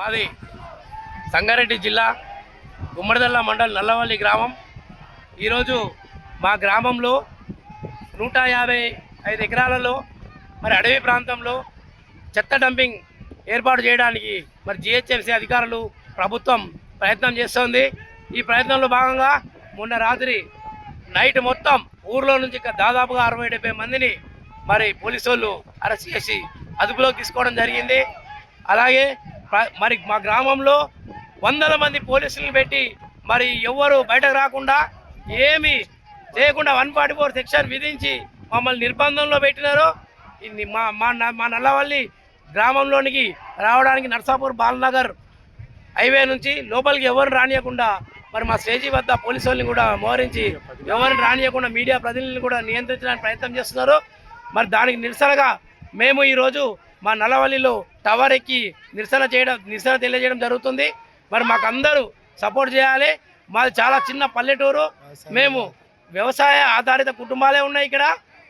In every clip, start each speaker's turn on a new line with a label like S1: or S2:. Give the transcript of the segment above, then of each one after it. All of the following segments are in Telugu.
S1: మాది సంగారెడ్డి జిల్లా గుమ్మడిదల్ల మండల్ నల్లవల్లి గ్రామం. ఈరోజు మా గ్రామంలో 155 ఎకరాలలో మరి అడవి ప్రాంతంలో చెత్త డంపింగ్ ఏర్పాటు చేయడానికి మరి జిహెచ్ఎంసీ అధికారులు ప్రభుత్వం ప్రయత్నం చేస్తోంది. ఈ ప్రయత్నంలో భాగంగా మొన్న రాత్రి నైట్ మొత్తం ఊర్లో నుంచి దాదాపుగా 60-70 మందిని మరి పోలీసు వాళ్ళు అరెస్ట్ చేసి అదుపులోకి తీసుకోవడం జరిగింది. అలాగే మరి మా గ్రామంలో 100 మంది పోలీసులను పెట్టి మరి ఎవ్వరు బయటకు రాకుండా ఏమి చేయకుండా 144 సెక్షన్ విధించి మమ్మల్ని నిర్బంధంలో పెట్టినారు. మా నల్లవల్లి గ్రామంలోనికి రావడానికి నర్సాపూర్ బాలనగర్ హైవే నుంచి లోపలికి ఎవరిని రానియకుండా మరి మా స్టేజీ వద్ద పోలీసు వాళ్ళని కూడా మోహరించి ఎవరిని రానియకుండా మీడియా ప్రతినిధులను కూడా నియంత్రించడానికి ప్రయత్నం చేస్తున్నారు. మరి దానికి నిరసనగా మేము ఈరోజు మా నల్లవల్లిలో టవర్ ఎక్కి నిరసన తెలియజేయడం జరుగుతుంది. మరి మాకు అందరూ సపోర్ట్ చేయాలి. మాది చాలా చిన్న పల్లెటూరు. మేము వ్యవసాయ ఆధారిత కుటుంబాలే ఉన్నాయి. ఇక్కడ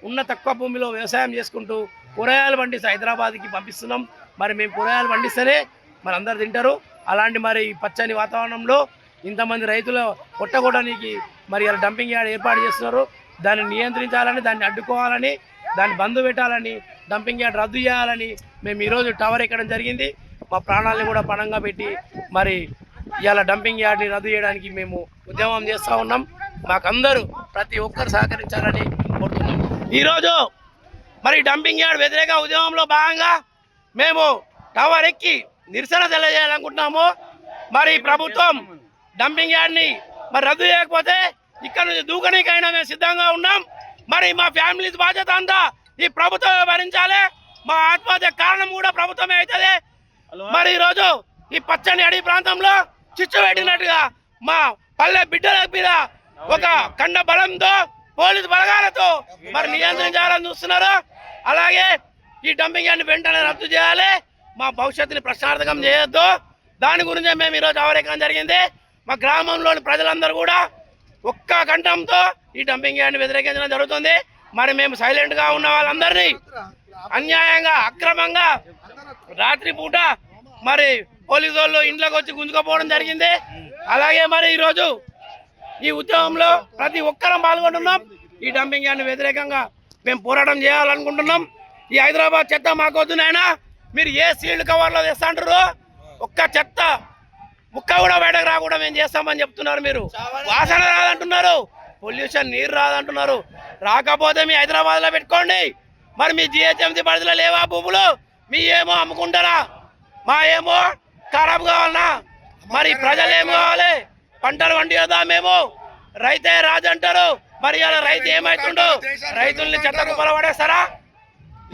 S1: ఉన్న తక్కువ భూమిలో వ్యవసాయం చేసుకుంటూ కూరగాయలు పండిస్తే హైదరాబాద్కి పంపిస్తున్నాం. మరి మేము కూరగాయలు పండిస్తేనే మరి అందరు తింటారు. అలాంటి మరి పచ్చని వాతావరణంలో ఇంతమంది రైతులు కొట్టగొట్టడానికి మరి ఇలా డంపింగ్ యార్డ్ ఏర్పాటు చేస్తున్నారు. దాన్ని నియంత్రించాలని, దాన్ని అడ్డుకోవాలని, దాన్ని బంద్ పెట్టాలని, డంపింగ్ యార్డ్ రద్దు చేయాలని మేము ఈరోజు టవర్ ఎక్కడం జరిగింది. మా ప్రాణాలను కూడా పణంగా పెట్టి మరి ఇవాళ డంపింగ్ యార్డ్ని రద్దు చేయడానికి మేము ఉద్యమం చేస్తూ ఉన్నాం. మాకందరూ ప్రతి ఒక్కరు సహకరించాలని కోరుతున్నాం. ఈరోజు మరి డంపింగ్ యార్డ్ వ్యతిరేక ఉద్యమంలో భాగంగా మేము టవర్ ఎక్కి నిరసన తెలియజేయాలనుకుంటున్నాము. మరి ప్రభుత్వం డంపింగ్ యార్డ్ని మరి రద్దు చేయకపోతే ఇక్కడ నుంచి దూకనీకైనా మేము సిద్ధంగా ఉన్నాం. మరి మా ఫ్యామిలీస్ బాధ్యత అంతా ఈ ప్రభుత్వమే భరించాలి. మా ఆత్మహత్య కారణం కూడా ప్రభుత్వమే అవుతుంది. మరి ఈరోజు ఈ పచ్చని అడవి ప్రాంతంలో చిచ్చు పెట్టినట్టుగా మా పల్లె బిడ్డల మీద ఒక కండ బలంతో పోలీసు బలగాలతో మరి నియంత్రించాలని చూస్తున్నారు. అలాగే ఈ డంపింగ్ యార్డ్ని వెంటనే రద్దు చేయాలి. మా భవిష్యత్తుని ప్రశ్నార్థకం చేయొద్దు. దాని గురించే మేము ఈరోజు అవరేకం జరిగింది. మా గ్రామంలోని ప్రజలందరూ కూడా ఒక్క కంఠంతో ఈ డంపింగ్ యార్డ్ని వ్యతిరేకించడం జరుగుతుంది. మరి మేము సైలెంట్గా ఉన్న వాళ్ళందరినీ అన్యాయంగా అక్రమంగా రాత్రిపూట మరి పోలీసు వాళ్ళు ఇంట్లోకి వచ్చి గుంజుకపోవడం జరిగింది. అలాగే మరి ఈరోజు ఈ ఉద్యమంలో ప్రతి ఒక్కరం పాల్గొంటున్నాం. ఈ డంపింగ్ యార్డ్ని వ్యతిరేకంగా మేము పోరాటం చేయాలనుకుంటున్నాం. ఈ హైదరాబాద్ చెత్త మాకొద్దు నాయనా, మీరు ఏ సీల్డ్ కవర్లో తెస్తాంటారు, ఒక్క చెత్త ముక్క కూడా బయటకు రాకుండా మేము చేస్తామని చెప్తున్నారు. మీరు వాసన రాదంటున్నారు, పొల్యూషన్ నీరు రాదంటున్నారు. రాకపోతే మీ హైదరాబాద్లో పెట్టుకోండి. మరి మీ జిహెచ్ఎంసీ పరిధిలో లేవా భూములు? మీ ఏమో అమ్ముకుంటారా? మా ఏమో ఖరాబ్ కావాలన్నా? మరి ప్రజలు ఏం కావాలి? పంటలు పండిదా? మేము రైతే రాజు అంటారు. మరి ఇలా రైతు ఏమవుతుండో? రైతుల్ని చెత్తకు పొలబడేస్తారా?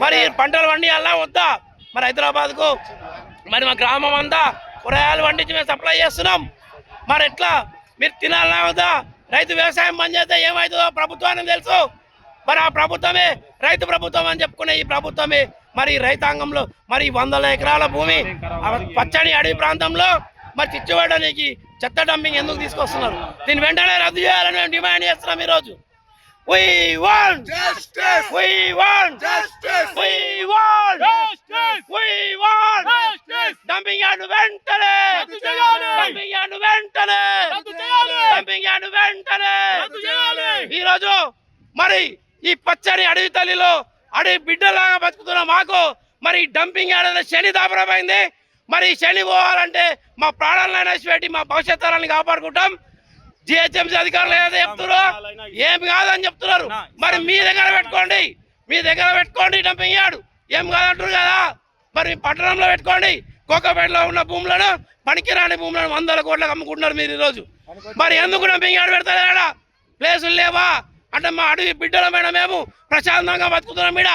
S1: మరి పంటలు పండియాలా వద్దా? మరి హైదరాబాద్కు మరి మా గ్రామం అంతా కూరగాయలు పండించి మేము సప్లై చేస్తున్నాం. మరి ఎట్లా మీరు తినాలన్నా వద్దా? రైతు వ్యవసాయం బంద్ చేస్తే ఏమవుతుందో ప్రభుత్వానికి తెలుసు. మరి ఆ ప్రభుత్వమే రైతు ప్రభుత్వం అని చెప్పుకునే ఈ ప్రభుత్వమే మరి రైతాంగంలో మరి 100 ఎకరాల భూమి పచ్చని అడవి ప్రాంతంలో మరి చిచ్చుపడడానికి చెత్త డంపింగ్ ఎందుకు తీసుకొస్తున్నారు? దీన్ని వెంటనే రద్దు చేయాలని మేము డిమాండ్ చేస్తున్నాం. ఈరోజు We want justice. We want justice. We want justice. We want justice. Dumping yard వెంటనే రద్దు చేయాలి. Dumping yard వెంటనే రద్దు చేయాలి. Dumping yard వెంటనే రద్దు చేయాలి. ఈ రోజు మరి ఈ పచ్చని అడవి తల్లిలో అడవి బిడ్డలాగా బతుకుతున్న మాకు మరి డంపింగ్ యార్డ్ అనే శని దాపరమైంది. మరి శని పోవాలంటే మా ప్రాణాలను పెట్టి మా భవిష్యత్ తరాలను కాపాడుకుంటాం. జిహెచ్ఎంసీ అధికారులు ఏదో చెప్తున్నారు, ఏమి కాదని చెప్తున్నారు. మరి మీ దగ్గర పెట్టుకోండి డంపింగ్ యార్డ్. ఏం కాదంటారు కదా. మరి పట్టణంలో పెట్టుకోండి. కోకపేటలో ఉన్న భూములను, పనికిరాని భూములను 100 కోట్లకు అమ్ముకుంటున్నారు మీరు ఈరోజు. మరి ఎందుకు డంపింగ్ యార్డ్ పెడతారా? ప్లేసులు లేవా అంటే మా అడవి బిడ్డల మీద మేము ప్రశాంతంగా బతుకుతున్నాం. మీద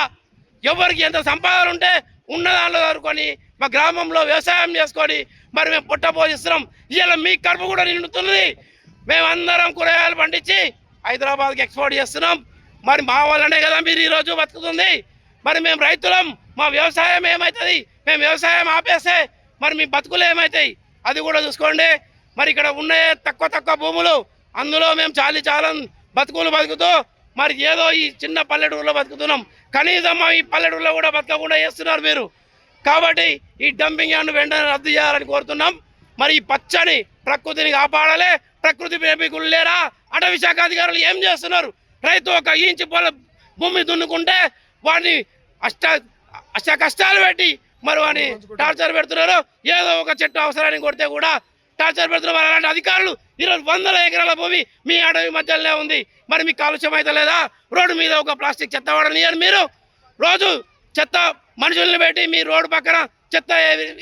S1: ఎవరికి ఎంత సంపాదన ఉంటే ఉన్న దాంట్లో దొరుకుని మా గ్రామంలో వ్యవసాయం చేసుకొని మరి మేము పుట్ట పోషిస్తున్నాం. ఇవాళ మీ కడుపు కూడా నిండుతున్నది. మేమందరం కూరగాయలు పండించి హైదరాబాద్కి ఎక్స్పోర్ట్ చేస్తున్నాం. మరి మా వల్లనే కదా మీరు ఈరోజు బతుకుతుంది. మరి మేము రైతులం, మా వ్యవసాయం ఏమవుతుంది? మేము వ్యవసాయం ఆపేస్తే మరి మీ బతుకులు ఏమవుతాయి? అది కూడా చూసుకోండి. మరి ఇక్కడ ఉన్న తక్కువ భూములు, అందులో మేము చాలా బతుకుతూ మరి ఏదో ఈ చిన్న పల్లెటూరులో బతుకుతున్నాం. కనీసం ఈ పల్లెటూరులో కూడా బతకకుండా చేస్తున్నారు మీరు. కాబట్టి ఈ డంపింగ్ యార్డ్ను వెంటనే రద్దు చేయాలని కోరుతున్నాం. మరి ఈ పచ్చని ప్రకృతిని కాపాడాలి. ప్రకృతి ప్రేమికులు లేరా? అటవీ శాఖ అధికారులు ఏం చేస్తున్నారు? రైతు ఒక ఇంచు పొల భూమి దున్నుకుంటే వాడిని అష్ట కష్టాలు పెట్టి మరి వాడిని టార్చర్ పెడుతున్నారు. ఏదో ఒక చెట్టు అవసరాన్ని కొడితే కూడా టార్చర్ పెడుతున్నారు. అలాంటి అధికారులు ఈరోజు 100 ఎకరాల భూమి మీ అడవి మధ్యలోనే ఉంది. మరి మీకు కాలుష్యం అయితే లేదా? రోడ్డు మీద ఒక ప్లాస్టిక్ చెత్త వాడనియరు. మీరు రోజు చెత్త మనుషుల్ని పెట్టి మీ రోడ్డు పక్కన చెత్త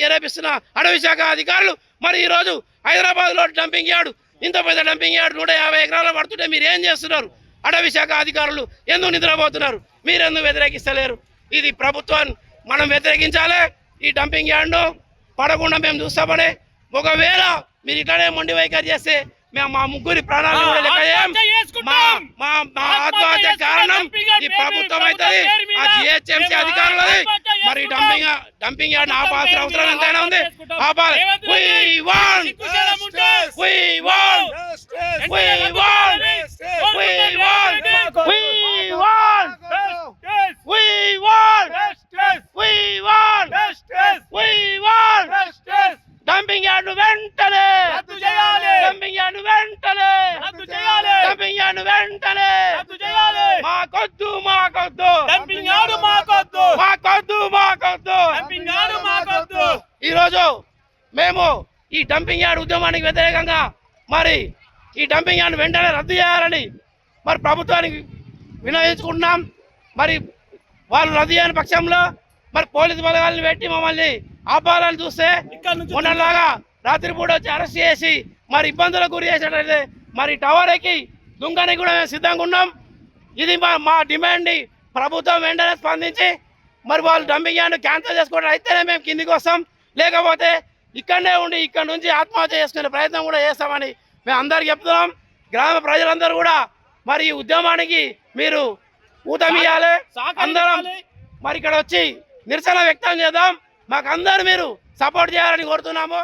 S1: ఎరేపిస్తున్న అడవి శాఖ అధికారులు మరి ఈరోజు హైదరాబాద్లో డంపింగ్ యార్డు, ఇంత పెద్ద డంపింగ్ యార్డు 150 ఎకరాలు పడుతుంటే మీరు ఏం చేస్తున్నారు? అడవి శాఖ అధికారులు ఎందుకు నిద్రపోతున్నారు? మీరెందుకు వ్యతిరేకిస్తలేరు? ఇది ప్రభుత్వాన్ని మనం వ్యతిరేకించాలి. ఈ డంపింగ్ యార్డ్ను పడకుండా మేము చూస్తామని. ఒకవేళ మీరు ఇట్లానే మొండి వైఖరి చేస్తే మేము మా ముగ్గురి ప్రాణాలు కూడా లెక్క చేయం. మా ఆత్మహత్య కారణం ఈ ప్రభుత్వం అవుతుంది, ఆ జిహెచ్ఎంసీ అధికారులది. మరి డంపింగ్ యార్డ్ ఆపాల్సిన అవసరం ఎంతైనా ఉంది. ఆపాలి. We want justice. We want justice. We want justice. We want justice. We want justice. We want justice. We want justice. We want justice. Dumping yard వెంటనే రద్దు చేయాలి. డంపింగ్ యార్డ్ వెంటనే రద్దు చేయాలి. డంపింగ్ యార్డ్ వెంటనే రద్దు చేయాలి. మాకొద్దు మాకొద్దు డంపింగ్ యార్డ్ మాకొద్దు మాకొద్దు మాకొద్దు డంపింగ్ యార్డ్ మాకొద్దు. ఈరోజు మేము ఈ డంపింగ్ యార్డ్ ఉద్యమానికి వ్యతిరేకంగా మరి ఈ డంపింగ్ యార్డ్ వెంటనే రద్దు చేయాలని మరి ప్రభుత్వానికి వినయించుకుంటున్నాం. మరి వాళ్ళు రద్దు చేయని పక్షంలో మరి పోలీసు బలగాలను పెట్టి మమ్మల్ని ఆపాలని చూస్తే మొన్నలాగా రాత్రిపూట వచ్చి అరెస్ట్ చేసి మరి ఇబ్బందులకు గురి చేసినట్లయితే మరి టవర్ ఎక్కి దుంగని కూడా మేము సిద్ధంగా ఉన్నాం. ఇది మా డిమాండ్ని ప్రభుత్వం వెంటనే స్పందించి మరి వాళ్ళు డంపింగ్ యార్డ్ను క్యాన్సిల్ చేసుకోవడం అయితేనే మేము కిందికి వస్తాం. లేకపోతే ఇక్కడనే ఉండి ఇక్కడ నుంచి ఆత్మహత్య చేసుకునే ప్రయత్నం కూడా చేస్తామని మేము అందరికి చెప్తున్నాం. గ్రామ ప్రజలందరూ కూడా మరి ఈ ఉద్యమానికి మీరు ఊతమియాలి. అందరం మరి ఇక్కడ వచ్చి నిరసన వ్యక్తం చేద్దాం. మాకు అందరూ మీరు సపోర్ట్ చేయాలని కోరుతున్నాము.